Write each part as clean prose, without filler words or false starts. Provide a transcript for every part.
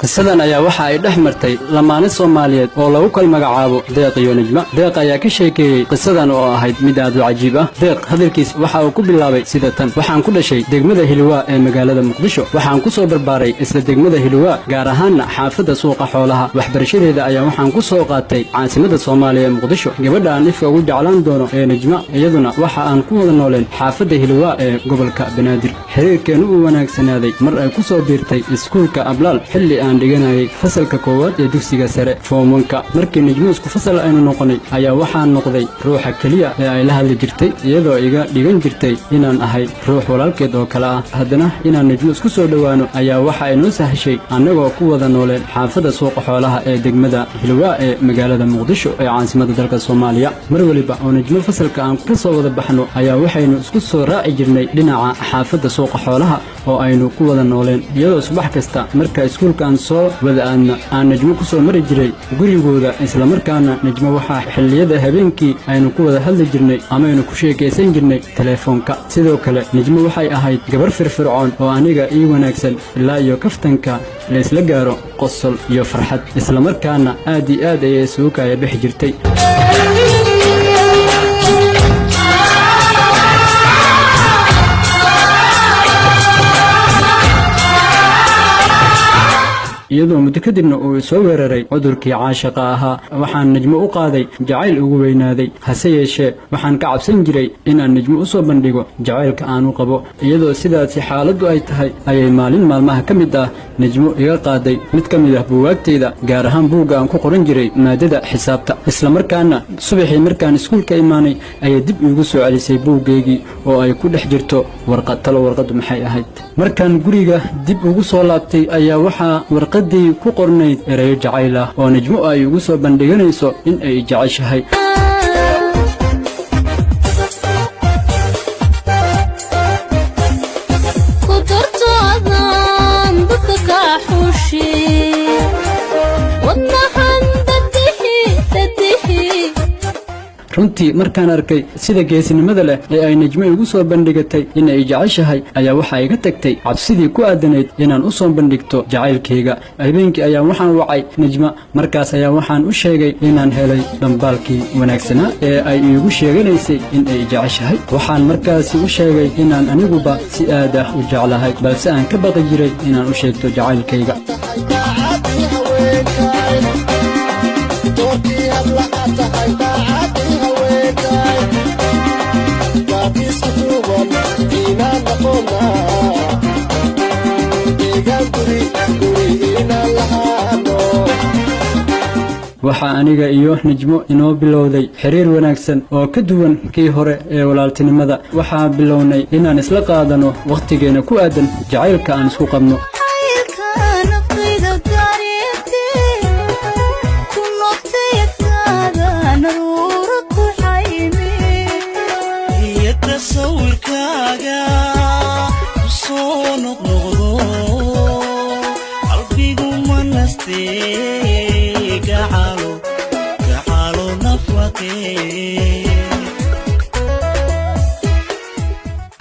qisadan ayaa waxa ay dhex martay lamaane Soomaaliyeed oo lagu kal magacaabo Deeq iyo Najma. Deeq ayaa ka sheekeeyay qisadan oo ahayd mid aad u cajiib ah. Deeq hadalkiis waxa uu ku bilaabay sida tan: waxaan ku dhashay degmada Hilwa ee magaalada Muqdisho. waxaan ku soo barbaaray isla degmada Hilwa, gaar ahaan xaafadda suuqa xoolaha. waxbarashadeeda ayaa waxaan ku soo qaatay caasimadda Soomaaliya ee Muqdisho. gabadha aan ifka ugu jeclaan doono ee Najma, iyaduna waxa aan ku wada nooleen xaafadda Hilwa ee gobolka Banaadir. xiriirkeenu uu wanaagsanaaday mar ay ku soo biirtay iskuulka Ablaal xilli aan dhiganayay fasalka koowaad ee dugsiga sare Form 1. markii Najma isku fasal aynu noqonay ayaa waxaan noqday ruuxa kaliya ee ay la hadli jirtay, iyadoo iga dhigan jirtay inaan ahay ruux walaalkeed oo kale ah. haddana inaan Najma isku soo dhawaano ayaa waxa ay noo sahashay annagoo ku wada nooleen xaafadda suuqa xoolaha ee degmada Hilwa ee magaalada Muqdisho ee caasimadda dalka Soomaaliya. mar waliba oo Najma fasalka aan ka soo wada baxno ayaa waxaynu isku soo raaci jirnay dhinaca xaafadda suuqa xoolaha oo aynu ku wada nooleen, iyadoo subax kasta marka iskuulka aan soo wada aadna aan Najma ku soo mari jiray gurigooda. isla markaana Najma waxa xilliyada habeenkii aynu ku wada hadli jirnay ama aynu ku sheekaysan jirnay telefoonka. sidoo kale Najma waxay ahayd gabar firfircoon oo aniga ii wanaagsan, ilaa iyo kaftanka la isla gaaro qosol iyo farxad. isla markaana aad iyo aad ayay isugu kaya bixi jirtay. iyadoo muddo kadibna uu soo weeraray cudurkii caashiqa ahaa, waxaan Najma u qaaday jacayl ugu weynaaday. hase yeeshee waxaan ka cabsan jiray inaan Najma u soo bandhigo jacaylka aan u qabo. iyadoo sidaasi xaaladdu ay tahay ayay maalin maalmaha ka mid ah Najma iga qaaday mid ka mid ah buugaagtayda, gaar ahaan buugga aan ku qoran jiray maadada xisaabta. isla markaana subaxii markaan iskuulka imaanay ayay dib iigu soo celisay buuggeygii oo ay ku dhex jirto warqad. talo warqaddu maxay ahayd? markaan guriga dib ugu soo laabtay ayaa waxaa warqaddii ku qornayd erayo jacayl ah oo Najma ay ugu soo bandhiganayso in ay jeceshahay. runtii markaan arkay sida geesinimada leh ee ay Najma ugu soo bandhigatay in ay jeceshahay ayaa waxa iga tagtay cabsidii ku aadanayd inaan u soo bandhigto jacaylkayga. habeenkii ayaa waxaan wacay Najma, markaas ayaa waxaan u sheegay inaan helay dhambaalkii wanaagsanaa ee ay iigu sheeganaysay in ay jeceshahay. waxaan markaasi u sheegay inaan aniguba si aad ah u jeclahay, balse aan ka baqi jiray inaan u sheegto jacaylkayga. waxaa aniga iyo Najmo inoo bilowday xiriir wanaagsan oo ka duwan kii hore ee walaaltinimada. waxaa bilownay inaan isla qaadano waqtigeena ku aadan jacaylka aan isku qabno.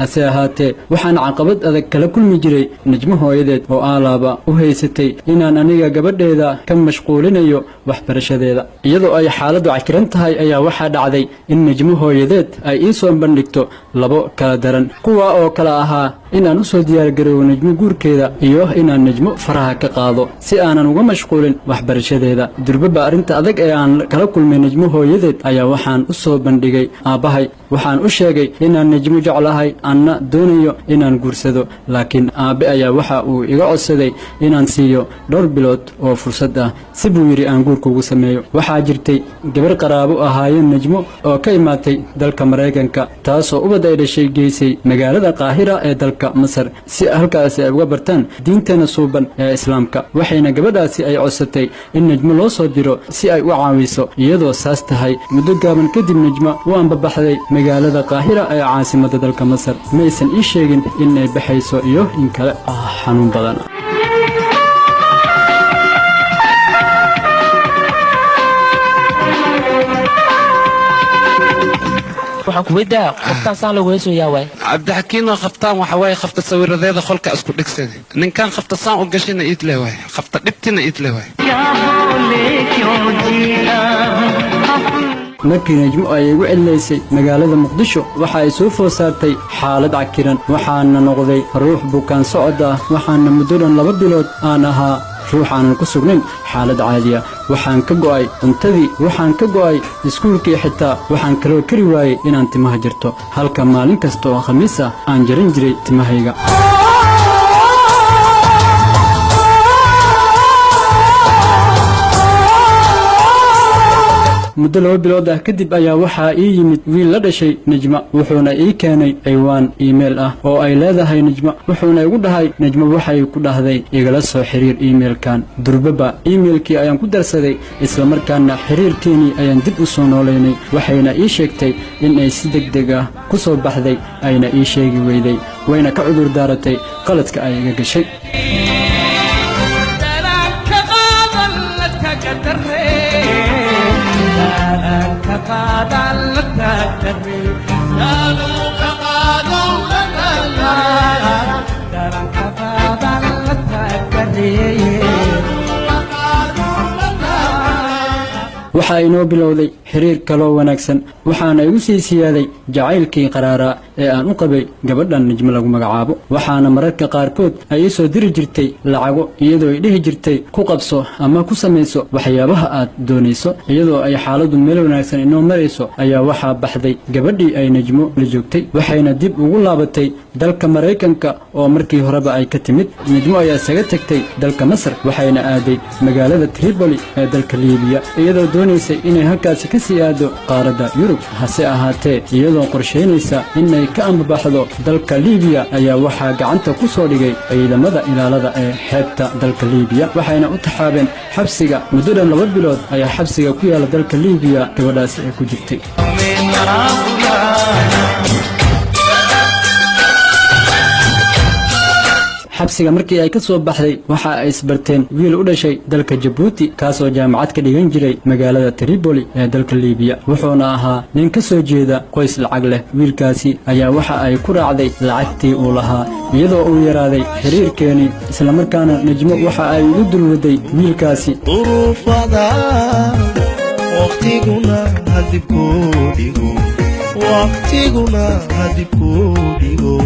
hase ahaatee waxaan caqabad adag kala kulmi jiray Najma hooyadeed oo aalaaba u haysatay inaan aniga gabadheeda ka mashquulinayo waxbarashadeeda. iyadoo ay xaaladdu cakiran tahay ayaa waxaa dhacday in Najma hooyadeed ay ii soo bandhigto labo kala daran, kuwa oo kala ahaa inaan u soo diyaargarowo Najma guurkeeda iyo inaan Najma faraha ka qaado si aanan uga mashquulin waxbarashadeeda. durbaba arrinta adag ee aan kala kulmay Najma hooyadeed ayaa waxaan u soo bandhigay aabbahay. waxaan u sheegay inaan Najma jeclahay, anna doonayo inaan guursado laakiin aabe ayaa waxa uu iga codsaday inaan siiyo dhowr bilood oo fursad ah si buu yidhi aan guurka ugu sameeyo waxaa jirtay gabar qaraabo ahaayeen najmo oo ka imaatay dalka maraykanka taasoo ubad ay dhashay geysay magaalada qaahira ee dalka masar si halkaasi ay uga bartaan diinteena suuban ee islaamka waxayna gabadhaasi ay codsatay in najmo loo soo diro si ay u caawiso iyadoo saas tahay muddo gaaban kadib najmo u ambabaxday magaalada qaahira ee caasimadda dalka masar maysan ii sheegin in ay baxayso iyo in kale xanuun badan waxaan ku weydaa qoftaan saan lagu heeso yaa waay cabdixakiin oo qabtaan waxa waaye qabta sawiradeeda qolka isku dhigsan ninkan qabta saan u gashina iid leh waay qabta dhibtina iid leh waay markii najmo ay igu celilaysay magaalada muqdisho waxa ay soo food saartay xaalad cakiran waxaana noqday ruux bukaan socod ah waxaana muddo dhan 2 bilood aan ahaa ruux aanan ku sugnayn xaalad caadi ah waxaan ka go'ay cuntadii waxaan ka go'ay iskuulkii xitaa waxaan kaloo kari waayey inaan timaha jirto halka maalin kasta oo khamiis ah aan jarin jiray timahayga muddo 2 bilood ah kadib ayaa waxaa ii yimid wiil la dhashay najma wuxuuna ii keenay ciwaan email ah oo ay leedahay najma wuxuuna igu dhahay najma waxay ku dhahday igala soo xiriir emailkan durbaba emailkii ayaan ku darsaday isla markaana xiriirkeeni ayaan dib u soo nooleynay waxayna ii sheegtay in ay si degdeg ah ku soo baxday ayna ii sheegi weyday wayna ka cudur daaratay qaladka ay iga gashay waxaa inoo bilowday xiriir kaloo wanaagsan waxaana igu sii siyaaday jacaylkii qaraaraa ee aan u qabay gabadhan najmo lagu magacaabo waxaana mararka qaarkood ay ii soo diri jirtay lacago iyadoo ay dhihi jirtay ku qabso ama ku samayso waxyaabaha aad doonayso iyadoo ay xaaladdu meel wanaagsan inoo marayso ayaa waxaa baxday gabadhii ay najmo la joogtay waxayna dib ugu laabatay dalka maraykanka oo markii horeba ay ka timid najmo ayaa isaga tagtay dalka masar waxayna aaday magaalada tripoli ee dalka liibiya iyadoo doonaysay inay halkaasi ka sii aado qaaradda yurub hase ahaatee iyadoo qorshaynaysa inay ka ambabaxdo dalka liibiya ayaa waxaa gacanta ku soo dhigay ciidamada ilaalada ee xeebta dalka liibiya waxayna u taxaabeen xabsiga muddo dhan 2 bilood ayaa xabsiga ku yaala dalka liibiya gabadhaasi ay ku jirtay xabsiga markii ay ka soo baxday waxa ay isbarteen wiil u dhashay dalka Djibouti kaasoo jaamacad ka dhigan jiray magaalada Tripoli ee dalka Liibiya wuxuuna ahaa nin ka soo jeeda qoys lacag leh wiilkaasi ayaa waxa ay ku raacday lacagtii uu lahaa iyadoo uu yaraaday xiriirkeeni isla markaana najmo waxa ay ugu dulwaday wiilkaasi waqtiguna hadib ku dhigo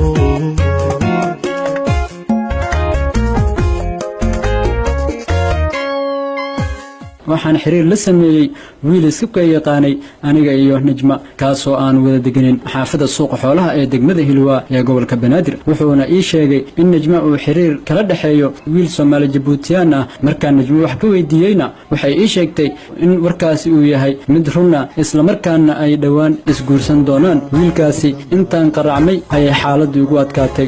waxaan xiriir la sameeyay wiil isku ka yaqaanay aniga iyo najma kaasoo aan wada deganin xaafada suuqa xoolaha ee degmada Hilwa ee gobolka Banaadir wuxuuna ii sheegay in najma uu xiriir kala dhaxeeyo wiil Soomaali Djiboutian ah markaan najma wax ka weydiiyayna waxay ii sheegtay in warkaasi uu yahay mid runa isla markaana ay dhawaan isguursan doonaan wiilkaasi intaan qaracmay ay xaaladdu ugu adkaatay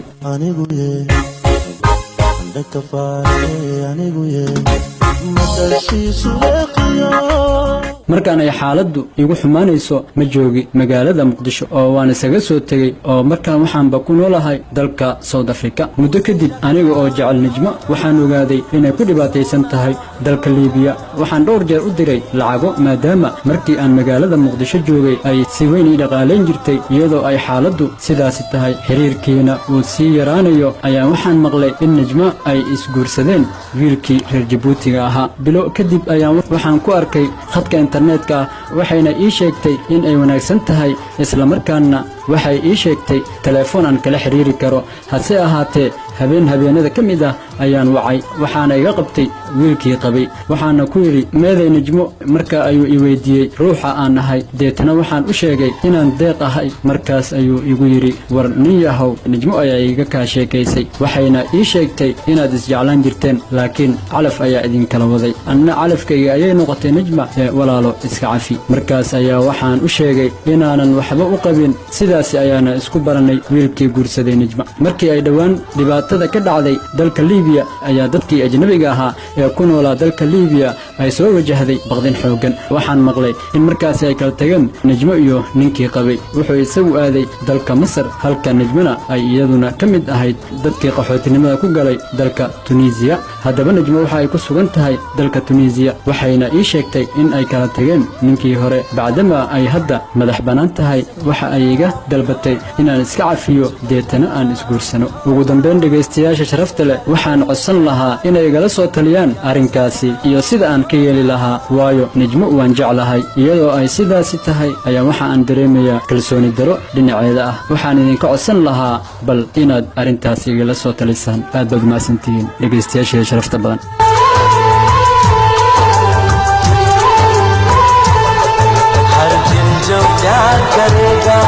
markaan ay xaaladdu igu xumaanayso ma joogi magaalada Muqdisho oo waan isaga soo tagay oo markaan waxaanba ku noolahay dalka South Africa muddo kadib aniga oo jecel najmo waxaan ogaaday inay ku dhibaataysan tahay dalka Liibiya waxaan dhowr jeer u diray lacago maadaama markii aan magaalada Muqdisho joogay ay si weyn ii dhaqaaleyn jirtay iyadoo ay xaaladdu sidaas tahay xiriirkeena uu sii yaraanayo ayaa waxaan maqlay in najmo ay isguursadeen wiilkii reer Djiboutiga ahaa bilo kadib ayaan waxaan ku arkay khadka internetka waxayna ii sheegtay in ay wanaagsan tahay isla markaana waxay ii sheegtay telefoon aan kala xiriiri karo hase ahaatee habeenada ka mid ah ayaan wacay waxaana iga qabtay wiilkii qabay waxaana ku yidhi meeday najmo marka ayuu i weydiiyey ruuxa aan ahay deetana waxaan u sheegay inaan deeq ahay markaas ayuu igu yidhi war nin yahow najmo ayaa iga kaa sheekaysay waxayna ii sheegtay inaad isjeclaan jirteen laakiin calaf ayaa idinkala waday anna calafkayga ayay noqotay najma ee walaalo iska cafi markaas ayaa waxaan u sheegay inaanan waxba u qabin sidaas ayaana isku barannay wiilkii guursaday najma markii ay dhowaan dhibaatada ka dhacday dalka liibiya ayaa dadkii ajnabiga ahaa ee ku noolaa dalka liibiya ay soo wajahday baqdin xooggan waxaan maqlay in markaasi ay kala tageen najmo iyo ninkii qabay wuxuu isagu aaday dalka masar halka najmona ay iyaduna ka mid ahayd dadkii qaxootinimada ku galay dalka tunisiya haddaba najmo waxa ay ku sugan tahay dalka tunisiya waxayna ii sheegtay in ay kala tageen ninkii hore bacdama ay hadda madax bannaan tahay waxa ay iga dalbatay inaan iska cafiyo deetana aan isguursano ugu dambayn dhegaystayaasha sharafta leh waxaan codsan lahaa inay igala soo taliyaan arrinkaasi iyo sida aan ka yeeli lahaa waayo najmo waan jeclahay iyadoo ay sidaasi tahay ayaa waxa aan dareemayaa kalsooni daro dhinaceeda ah waxaan idinka codsan lahaa bal inaad arrintaasi igala soo talisaan aad baad mahadsantihiin dhegaystayaasha sharafta badan हर दिन जो प्यार करेगा